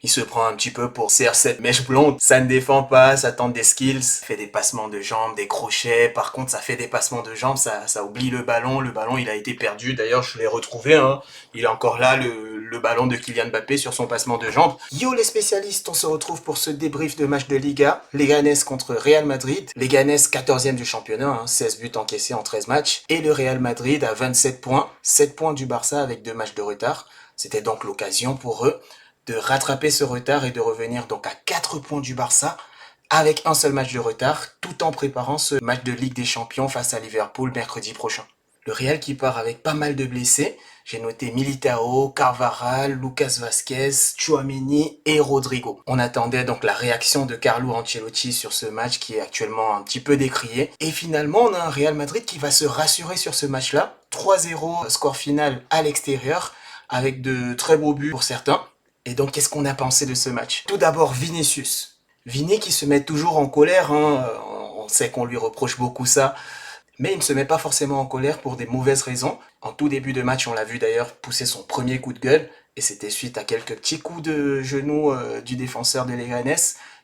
Il se prend un petit peu pour CR7 mèche blonde. Ça ne défend pas, ça tente des skills, ça fait des passements de jambes, des crochets. Par contre, ça fait des passements de jambes, ça oublie le ballon. Le ballon, il a été perdu. D'ailleurs, je l'ai retrouvé, hein. Il est encore là, le ballon de Kylian Mbappé sur son passement de jambes. Yo les spécialistes, on se retrouve pour ce débrief de match de Liga. Leganés contre Real Madrid. Leganés 14e du championnat, hein, 16 buts encaissés en 13 matchs. Et le Real Madrid à 27 points, 7 points du Barça avec 2 matchs de retard. C'était donc l'occasion pour eux de rattraper ce retard et de revenir donc à 4 points du Barça avec un seul match de retard, tout en préparant ce match de Ligue des Champions face à Liverpool mercredi prochain. Le Real qui part avec pas mal de blessés. J'ai noté Militao, Carvajal, Lucas Vazquez, Tchouaméni et Rodrigo. On attendait donc la réaction de Carlo Ancelotti sur ce match qui est actuellement un petit peu décrié. Et finalement, on a un Real Madrid qui va se rassurer sur ce match-là. 3-0, score final à l'extérieur, avec de très beaux buts pour certains. Et donc, qu'est-ce qu'on a pensé de ce match? Tout d'abord, Vinicius. Vini qui se met toujours en colère, hein. On sait qu'on lui reproche beaucoup ça, mais il ne se met pas forcément en colère pour des mauvaises raisons. En tout début de match, on l'a vu d'ailleurs pousser son premier coup de gueule, et c'était suite à quelques petits coups de genou du défenseur de Leganés.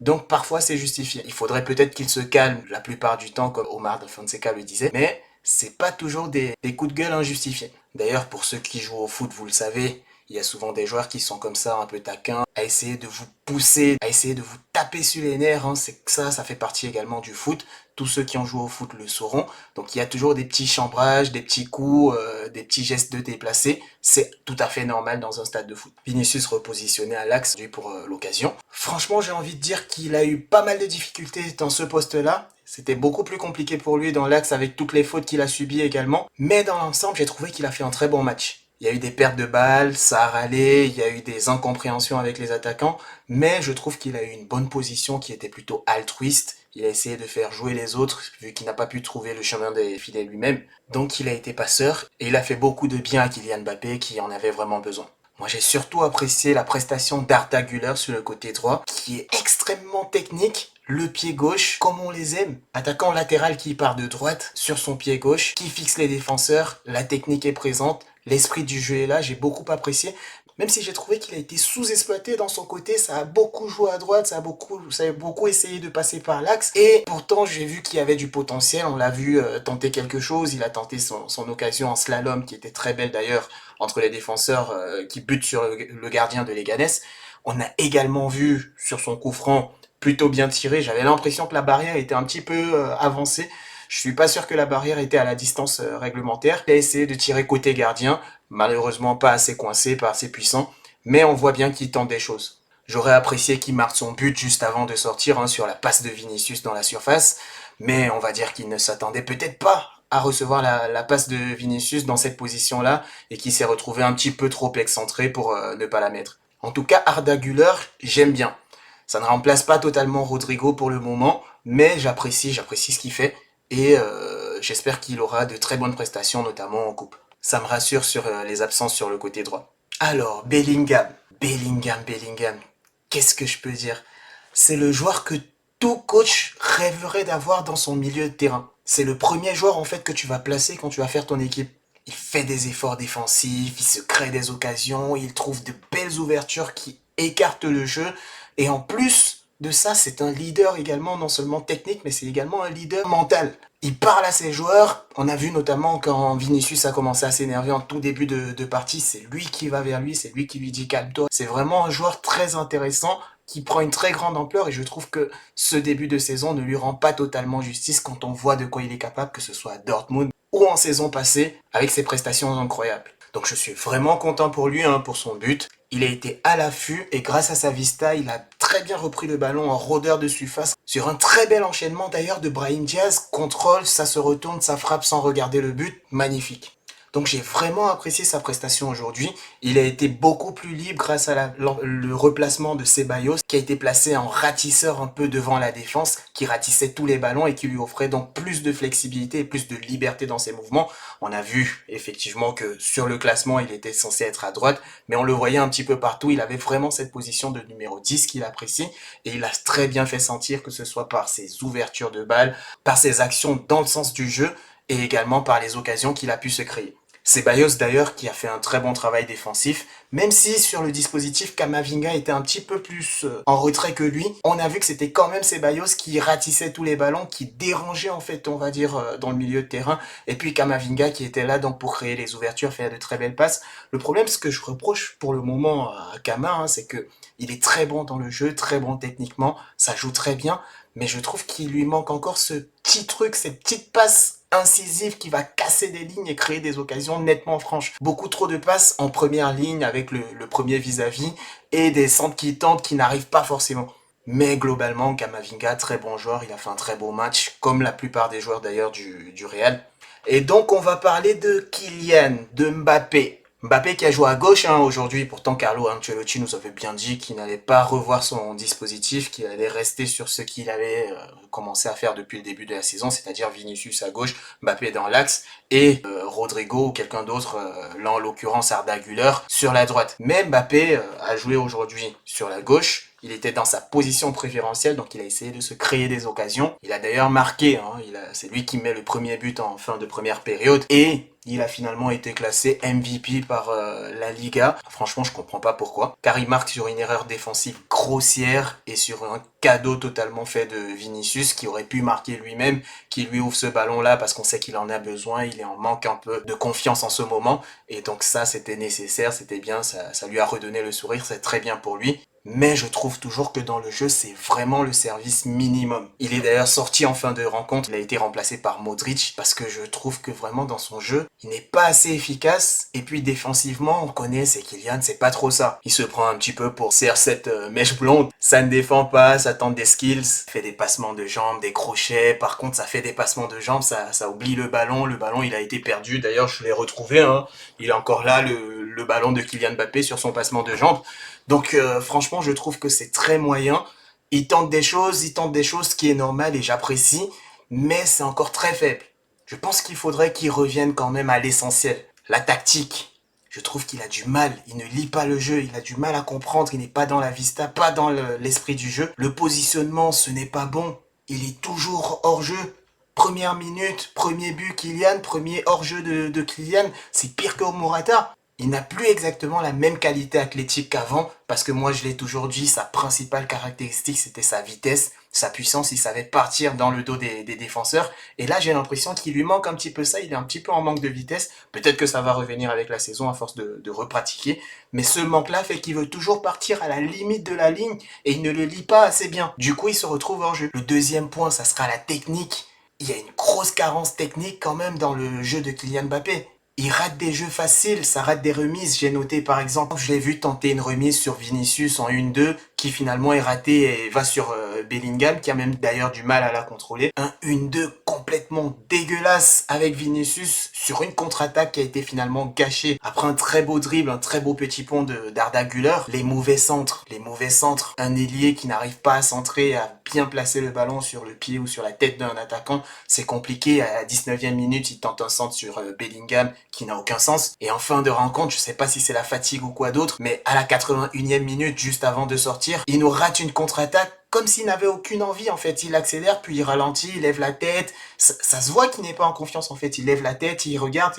Donc parfois c'est justifié. Il faudrait peut-être qu'il se calme la plupart du temps, comme Omar de Fonseca le disait, mais c'est pas toujours des coups de gueule injustifiés. D'ailleurs, pour ceux qui jouent au foot, vous le savez, il y a souvent des joueurs qui sont comme ça, un peu taquins, à essayer de vous pousser, à essayer de vous taper sur les nerfs, hein. C'est que ça fait partie également du foot. Tous ceux qui ont joué au foot le sauront. Donc il y a toujours des petits chambrages, des petits coups, des petits gestes de déplacés. C'est tout à fait normal dans un stade de foot. Vinicius repositionné à l'axe pour l'occasion. Franchement, j'ai envie de dire qu'il a eu pas mal de difficultés dans ce poste-là. C'était beaucoup plus compliqué pour lui dans l'axe avec toutes les fautes qu'il a subies également. Mais dans l'ensemble, j'ai trouvé qu'il a fait un très bon match. Il y a eu des pertes de balles, ça a râlé, il y a eu des incompréhensions avec les attaquants, mais je trouve qu'il a eu une bonne position qui était plutôt altruiste. Il a essayé de faire jouer les autres, vu qu'il n'a pas pu trouver le chemin des filets lui-même. Donc il a été passeur, et il a fait beaucoup de bien à Kylian Mbappé, qui en avait vraiment besoin. Moi j'ai surtout apprécié la prestation d'Arda Güler sur le côté droit, qui est extrêmement technique, le pied gauche, comme on les aime. Attaquant latéral qui part de droite, sur son pied gauche, qui fixe les défenseurs, la technique est présente, l'esprit du jeu est là, j'ai beaucoup apprécié. Même si j'ai trouvé qu'il a été sous-exploité dans son côté, ça a beaucoup joué à droite, ça a beaucoup essayé de passer par l'axe. Et pourtant, j'ai vu qu'il y avait du potentiel, on l'a vu tenter quelque chose, il a tenté son occasion en slalom, qui était très belle d'ailleurs, entre les défenseurs qui butent sur le gardien de Leganés. On a également vu sur son coup franc plutôt bien tiré, j'avais l'impression que la barrière était un petit peu avancée. Je suis pas sûr que la barrière était à la distance réglementaire. Il a essayé de tirer côté gardien, malheureusement pas assez coincé, pas assez puissant, mais on voit bien qu'il tente des choses. J'aurais apprécié qu'il marque son but juste avant de sortir, hein, sur la passe de Vinicius dans la surface, mais on va dire qu'il ne s'attendait peut-être pas à recevoir la passe de Vinicius dans cette position-là et qu'il s'est retrouvé un petit peu trop excentré pour ne pas la mettre. En tout cas, Arda Güler, j'aime bien. Ça ne remplace pas totalement Rodrigo pour le moment, mais j'apprécie ce qu'il fait et j'espère qu'il aura de très bonnes prestations, notamment en coupe. Ça me rassure sur les absences sur le côté droit. Alors, Bellingham. Qu'est-ce que je peux dire? C'est le joueur que tout coach rêverait d'avoir dans son milieu de terrain. C'est le premier joueur en fait que tu vas placer quand tu vas faire ton équipe. Il fait des efforts défensifs, il se crée des occasions, il trouve de belles ouvertures qui écartent le jeu. Et en plus de ça, c'est un leader également, non seulement technique, mais c'est également un leader mental. Il parle à ses joueurs. On a vu notamment quand Vinicius a commencé à s'énerver en tout début de partie, c'est lui qui va vers lui, c'est lui qui lui dit calme-toi. C'est vraiment un joueur très intéressant qui prend une très grande ampleur et je trouve que ce début de saison ne lui rend pas totalement justice quand on voit de quoi il est capable, que ce soit à Dortmund ou en saison passée, avec ses prestations incroyables. Donc je suis vraiment content pour lui, hein, pour son but. Il a été à l'affût et grâce à sa vista, il a très bien repris le ballon en rôdeur de surface sur un très bel enchaînement d'ailleurs de Brahim Diaz. Contrôle, ça se retourne, ça frappe sans regarder le but. Magnifique. Donc j'ai vraiment apprécié sa prestation aujourd'hui. Il a été beaucoup plus libre grâce à le replacement de Ceballos qui a été placé en ratisseur un peu devant la défense, qui ratissait tous les ballons et qui lui offrait donc plus de flexibilité et plus de liberté dans ses mouvements. On a vu effectivement que sur le classement il était censé être à droite, mais on le voyait un petit peu partout. Il avait vraiment cette position de numéro 10 qu'il apprécie et il a très bien fait sentir, que ce soit par ses ouvertures de balles, par ses actions dans le sens du jeu et également par les occasions qu'il a pu se créer. Ceballos d'ailleurs qui a fait un très bon travail défensif, même si sur le dispositif Camavinga était un petit peu plus en retrait que lui, on a vu que c'était quand même Ceballos qui ratissait tous les ballons, qui dérangeait en fait on va dire dans le milieu de terrain, et puis Camavinga qui était là donc pour créer les ouvertures, faire de très belles passes. Le problème, ce que je reproche pour le moment à Kama, c'est que il est très bon dans le jeu, très bon techniquement, ça joue très bien, mais je trouve qu'il lui manque encore ce petit truc, cette petite passe incisive qui va casser des lignes et créer des occasions nettement franches. Beaucoup trop de passes en première ligne avec le premier vis-à-vis et des centres qui tentent qui n'arrivent pas forcément. Mais globalement, Camavinga, très bon joueur, il a fait un très beau match, comme la plupart des joueurs d'ailleurs du Real. Et donc on va parler de Kylian, de Mbappé. Mbappé qui a joué à gauche aujourd'hui, pourtant Carlo Ancelotti nous avait bien dit qu'il n'allait pas revoir son dispositif, qu'il allait rester sur ce qu'il avait commencé à faire depuis le début de la saison, c'est-à-dire Vinicius à gauche, Mbappé dans l'axe et Rodrigo ou quelqu'un d'autre, là en l'occurrence Arda Güler, sur la droite. Mais Mbappé a joué aujourd'hui sur la gauche. Il était dans sa position préférentielle, donc il a essayé de se créer des occasions. Il a d'ailleurs marqué, c'est lui qui met le premier but en fin de première période. Et il a finalement été classé MVP par la Liga. Franchement, je comprends pas pourquoi. Car il marque sur une erreur défensive grossière et sur un cadeau totalement fait de Vinicius qui aurait pu marquer lui-même, qui lui ouvre ce ballon-là parce qu'on sait qu'il en a besoin. Il est en manque un peu de confiance en ce moment. Et donc ça, c'était nécessaire, c'était bien, ça lui a redonné le sourire, c'est très bien pour lui. Mais je trouve toujours que dans le jeu, c'est vraiment le service minimum. Il est d'ailleurs sorti en fin de rencontre, il a été remplacé par Modric, parce que je trouve que vraiment dans son jeu, il n'est pas assez efficace. Et puis défensivement, on connaît, c'est Kylian, c'est pas trop ça. Il se prend un petit peu pour CR7 mèche blonde. Ça ne défend pas, ça tente des skills, fait des passements de jambes, des crochets. Par contre, ça fait des passements de jambes, ça oublie le ballon. Le ballon, il a été perdu. D'ailleurs, je l'ai retrouvé, Il est encore là, le ballon de Kylian Mbappé sur son passement de jambes. Donc franchement, je trouve que c'est très moyen. Il tente des choses, ce qui est normal et j'apprécie, mais c'est encore très faible. Je pense qu'il faudrait qu'il revienne quand même à l'essentiel. La tactique. Je trouve qu'il a du mal, il ne lit pas le jeu, il a du mal à comprendre, il n'est pas dans la vista, pas dans l'esprit du jeu. Le positionnement, ce n'est pas bon. Il est toujours hors jeu. Première minute, premier but Kylian, premier hors-jeu de Kylian, c'est pire que Morata. Il n'a plus exactement la même qualité athlétique qu'avant, parce que moi je l'ai toujours dit, sa principale caractéristique c'était sa vitesse, sa puissance, il savait partir dans le dos des défenseurs, et là j'ai l'impression qu'il lui manque un petit peu ça, il est un petit peu en manque de vitesse, peut-être que ça va revenir avec la saison à force de repratiquer, mais ce manque-là fait qu'il veut toujours partir à la limite de la ligne, et il ne le lit pas assez bien, du coup il se retrouve hors jeu. Le deuxième point, ça sera la technique. Il y a une grosse carence technique quand même dans le jeu de Kylian Mbappé. Il rate des jeux faciles, ça rate des remises. J'ai noté par exemple, je l'ai vu tenter une remise sur Vinicius en 1-2 qui finalement est ratée et va sur Bellingham qui a même d'ailleurs du mal à la contrôler. Un 1-2 complètement dégueulasse avec Vinicius sur une contre-attaque qui a été finalement gâchée après un très beau dribble, un très beau petit pont d'Arda Güler. Les mauvais centres, un ailier qui n'arrive pas à centrer, à bien placer le ballon sur le pied ou sur la tête d'un attaquant, c'est compliqué. À la 19e minute, il tente un centre sur Bellingham qui n'a aucun sens. Et en fin de rencontre, je sais pas si c'est la fatigue ou quoi d'autre, mais à la 81e minute, juste avant de sortir, il nous rate une contre-attaque comme s'il n'avait aucune envie en fait. Il accélère, puis il ralentit, il lève la tête. Ça se voit qu'il n'est pas en confiance en fait. Il lève la tête, il regarde,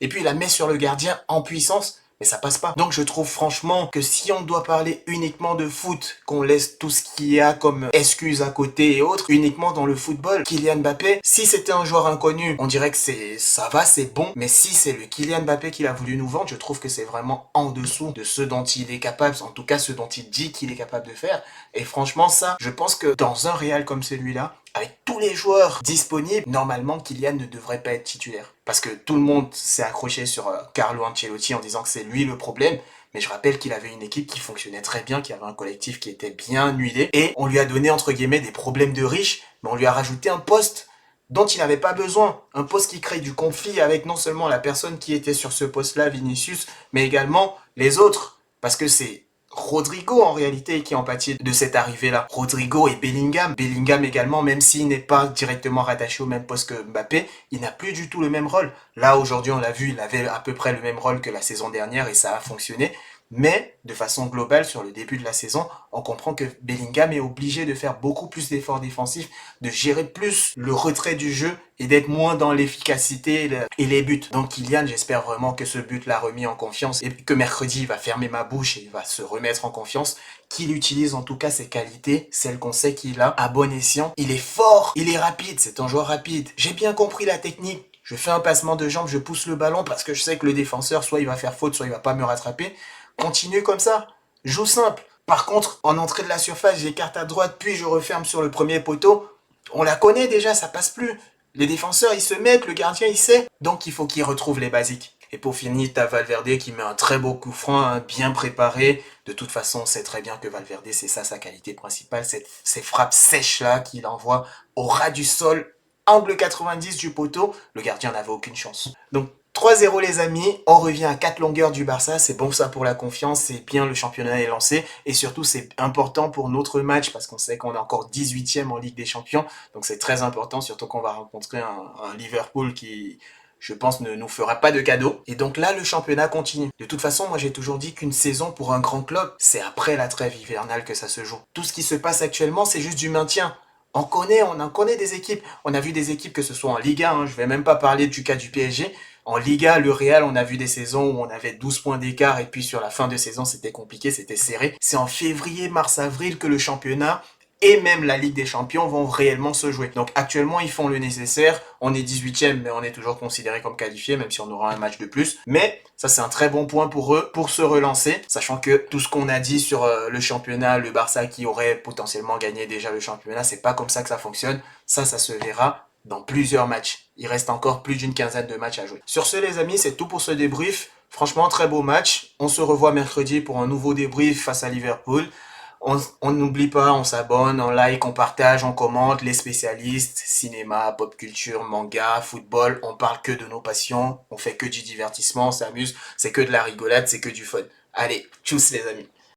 et puis il la met sur le gardien en puissance. Mais ça passe pas. Donc je trouve franchement que si on doit parler uniquement de foot, qu'on laisse tout ce qu'il y a comme excuse à côté et autres, uniquement dans le football, Kylian Mbappé, si c'était un joueur inconnu, on dirait que ça va, c'est bon. Mais si c'est le Kylian Mbappé qu'il a voulu nous vendre, je trouve que c'est vraiment en dessous de ce dont il est capable, en tout cas ce dont il dit qu'il est capable de faire. Et franchement ça, je pense que dans un Real comme celui-là, avec tous les joueurs disponibles, normalement Kylian ne devrait pas être titulaire. Parce que tout le monde s'est accroché sur Carlo Ancelotti en disant que c'est lui le problème. Mais je rappelle qu'il avait une équipe qui fonctionnait très bien, qui avait un collectif qui était bien huilé. Et on lui a donné entre guillemets des problèmes de riches, mais on lui a rajouté un poste dont il n'avait pas besoin. Un poste qui crée du conflit avec non seulement la personne qui était sur ce poste-là, Vinicius, mais également les autres. Parce que c'est Rodrigo en réalité qui en pâtit de cette arrivée-là. Rodrigo et Bellingham. Bellingham également, même s'il n'est pas directement rattaché au même poste que Mbappé, il n'a plus du tout le même rôle. Là aujourd'hui on l'a vu, il avait à peu près le même rôle que la saison dernière et ça a fonctionné. Mais, de façon globale, sur le début de la saison, on comprend que Bellingham est obligé de faire beaucoup plus d'efforts défensifs, de gérer plus le retrait du jeu et d'être moins dans l'efficacité et les buts. Donc Kylian, j'espère vraiment que ce but l'a remis en confiance et que mercredi, il va fermer ma bouche et il va se remettre en confiance, qu'il utilise en tout cas ses qualités, celles qu'on sait qu'il a, à bon escient. Il est fort, il est rapide, c'est un joueur rapide. J'ai bien compris la technique. Je fais un passement de jambes, je pousse le ballon parce que je sais que le défenseur, soit il va faire faute, soit il va pas me rattraper. Continue comme ça. Joue simple. Par contre, en entrée de la surface, j'écarte à droite, puis je referme sur le premier poteau. On la connaît déjà, ça passe plus. Les défenseurs, ils se mettent, le gardien, il sait. Donc, il faut qu'il retrouve les basiques. Et pour finir, t'as Valverde qui met un très beau coup franc, hein, bien préparé. De toute façon, on sait très bien que Valverde, c'est ça sa qualité principale, ces frappes sèches-là qu'il envoie au ras du sol, angle 90 du poteau. Le gardien n'avait aucune chance. Donc, 3-0 les amis, on revient à 4 longueurs du Barça, c'est bon ça pour la confiance, c'est bien, le championnat est lancé, et surtout c'est important pour notre match, parce qu'on sait qu'on est encore 18e en Ligue des Champions, donc c'est très important, surtout qu'on va rencontrer un Liverpool qui, je pense, ne nous fera pas de cadeau. Et donc là, le championnat continue. De toute façon, moi j'ai toujours dit qu'une saison pour un grand club, c'est après la trêve hivernale que ça se joue. Tout ce qui se passe actuellement, c'est juste du maintien. On en connaît des équipes. On a vu des équipes, que ce soit en Liga, hein, je vais même pas parler du cas du PSG. En Liga, le Real, on a vu des saisons où on avait 12 points d'écart et puis sur la fin de saison, c'était compliqué, c'était serré. C'est en février, mars, avril que le championnat et même la Ligue des Champions vont réellement se jouer. Donc actuellement, ils font le nécessaire. On est 18e, mais on est toujours considéré comme qualifié, même si on aura un match de plus. Mais ça, c'est un très bon point pour eux, pour se relancer, sachant que tout ce qu'on a dit sur le championnat, le Barça qui aurait potentiellement gagné déjà le championnat, c'est pas comme ça que ça fonctionne. Ça se verra dans plusieurs matchs. Il reste encore plus d'une quinzaine de matchs à jouer. Sur ce, les amis, c'est tout pour ce débrief. Franchement, très beau match. On se revoit mercredi pour un nouveau débrief face à Liverpool. On n'oublie pas, on s'abonne, on like, on partage, on commente, les spécialistes, cinéma, pop culture, manga, football, on parle que de nos passions, on fait que du divertissement, on s'amuse, c'est que de la rigolade, c'est que du fun. Allez, tchuss les amis.